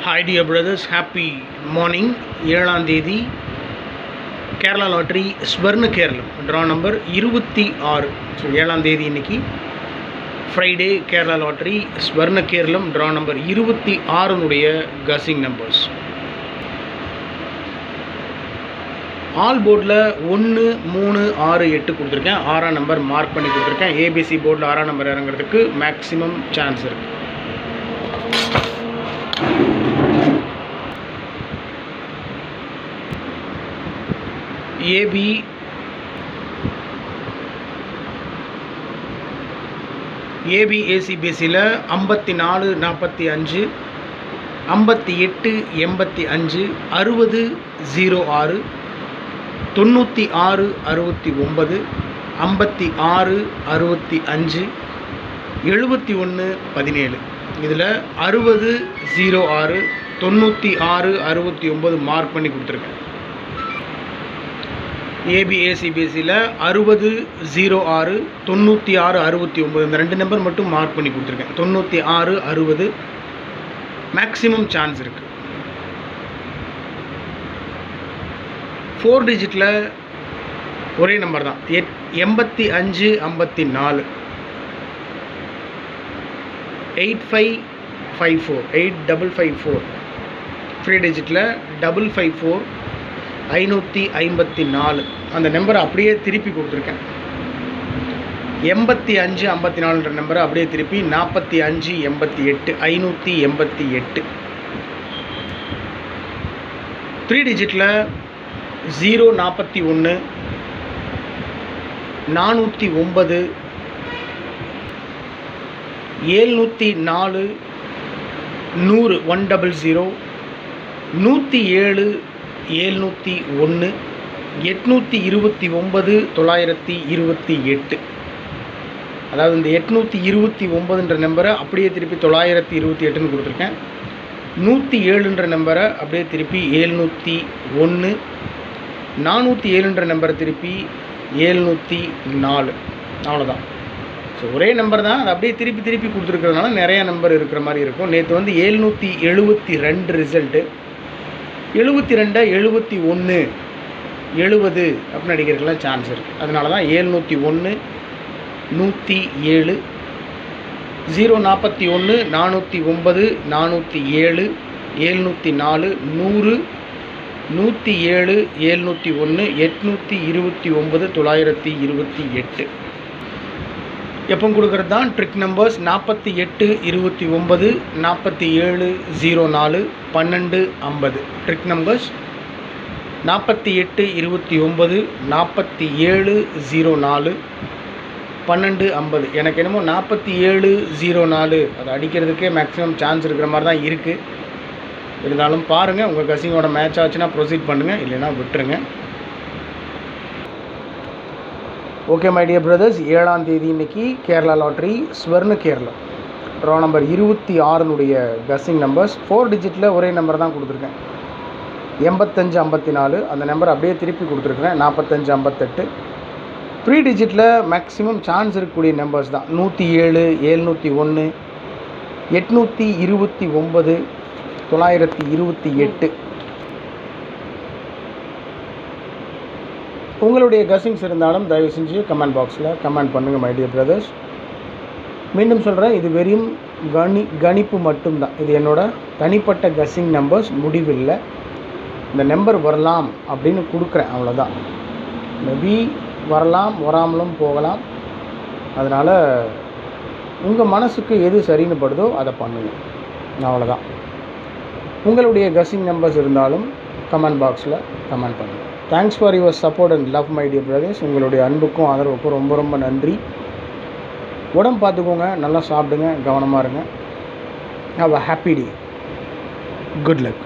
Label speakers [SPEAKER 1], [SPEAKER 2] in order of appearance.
[SPEAKER 1] Hi dear brothers, happy morning. 7ஆம் தேதி Kerala lottery Swarna Keralam draw number 26. So 7ஆம் தேதி இன்னைக்கு Friday Kerala lottery Swarna Keralam draw number 26 guessing numbers. All போர்டில் 1, 3, 6, 8 கொடுத்துருக்கேன். 6ஆம் நம்பர் மார்க் பண்ணி கொடுத்துருக்கேன். ஏபிசி போர்டில் 6ஆம் நம்பர் இறங்குறதுக்கு மேக்ஸிமம் சான்ஸ் இருக்குது. ஏபிசியில் 54, 45, 58, 85, 60, 06, 96, 69, 56, 65, 71, 17. இதில் 60, 06, 96, 69 மார்க் பண்ணி கொடுத்துருக்கேன். ஏபிசியில் 60, 06, 96, 69 இந்த 2 நம்பர் மட்டும் மார்க் பண்ணி கொடுத்துருக்கேன். 96, 60 மேக்ஸிமம் சான்ஸ் இருக்குது. 4 டிஜிட்டில் ஒரே நம்பர் தான். 85, 54, 8554, 8554. 3 டிஜிட்டில் 554, 554. அந்த நம்பரை அப்படியே திருப்பி கொடுத்துருக்கேன். 85, 54 நம்பரை அப்படியே திருப்பி 45, 88, 588. 3 டிஜிட்டில் 041, 409, 704, 100, 100, 107, 701, 829, 928. அதாவது இந்த 829 நம்பரை அப்படியே திருப்பி 928 கொடுத்துருக்கேன். 107 நம்பரை அப்படியே திருப்பி 701, 407 நம்பரை திருப்பி 704. அவ்வளோதான். ஸோ ஒரே நம்பர் தான், அது அப்படியே திருப்பி திருப்பி கொடுத்துருக்கிறதுனால நிறையா நம்பர் இருக்கிற மாதிரி இருக்கும். நேற்று வந்து 772 ரிசல்ட்டு. 72, 71, 70 அப்படின்னு அடிக்கிறதுக்கெல்லாம் சான்ஸ் இருக்குது. அதனால தான் 701, 107, 041, 409, 407, 704, 100, 107, 701, 829, 928. எப்போ கொடுக்குறது தான் ட்ரிக் நம்பர்ஸ். 48, 29, 47, 04, 12, 50. Trick numbers 48, 29, 47, 04, 12, 50. எனக்கு என்னமோ 47, 04 அது அடிக்கிறதுக்கே மேக்ஸிமம் சான்ஸ் இருக்கிற மாதிரி தான் இருக்குது. இருந்தாலும் பாருங்கள், உங்கள் கசிங்கோட மேட்ச் ஆச்சுன்னா ப்ரொசீட் பண்ணுங்கள், இல்லைன்னா விட்டுருங்க. ஓகே மை டியர் பிரதர்ஸ், 7ஆம் தேதி இன்னைக்கு Kerala lottery Swarna Keralam draw number 26 guessing numbers. 4 டிஜிட்டில் ஒரே நம்பர் தான் கொடுத்துருக்கேன். 85, 54 அந்த நம்பர் அப்படியே திருப்பி கொடுத்துருக்குறேன். 45, 58. 3 டிஜிட்டில் மேக்ஸிமம் சான்ஸ் இருக்கக்கூடிய நம்பர்ஸ் தான். 107, 701, 829, 928. உங்களுடைய கசிங்ஸ் இருந்தாலும் தயவு செஞ்சு கமெண்ட் பாக்ஸில் கமெண்ட் பண்ணுங்கள் மை டியர் பிரதர்ஸ். மீண்டும் சொல்கிறேன், இது வெறும் கணிப்பு மட்டும்தான். இது என்னோட தனிப்பட்ட கசிங் நம்பர்ஸ், முடிவில்லை. இந்த நம்பர் வரலாம் அப்படின்னு கொடுக்குறேன், அவ்வளோதான். மேபி வரலாம், வராமலும் போகலாம். அதனால் உங்கள் மனசுக்கு எது சரின்னு படுதோ அதை பண்ணுங்கள், அவ்வளோதான். உங்களுடைய கசிங் நம்பர்ஸ் இருந்தாலும் கமெண்ட் பாக்ஸில் கமெண்ட் பண்ணுங்கள். Thanks for your support and love my dear brothers. உங்களுடைய அன்புக்கும் ஆதரவுக்கும் ரொம்ப ரொம்ப நன்றி. உடம்பு பார்த்துக்கோங்க, நல்லா சாப்பிடுங்க, கவனமாக இருங்க. Have a happy day. Good luck.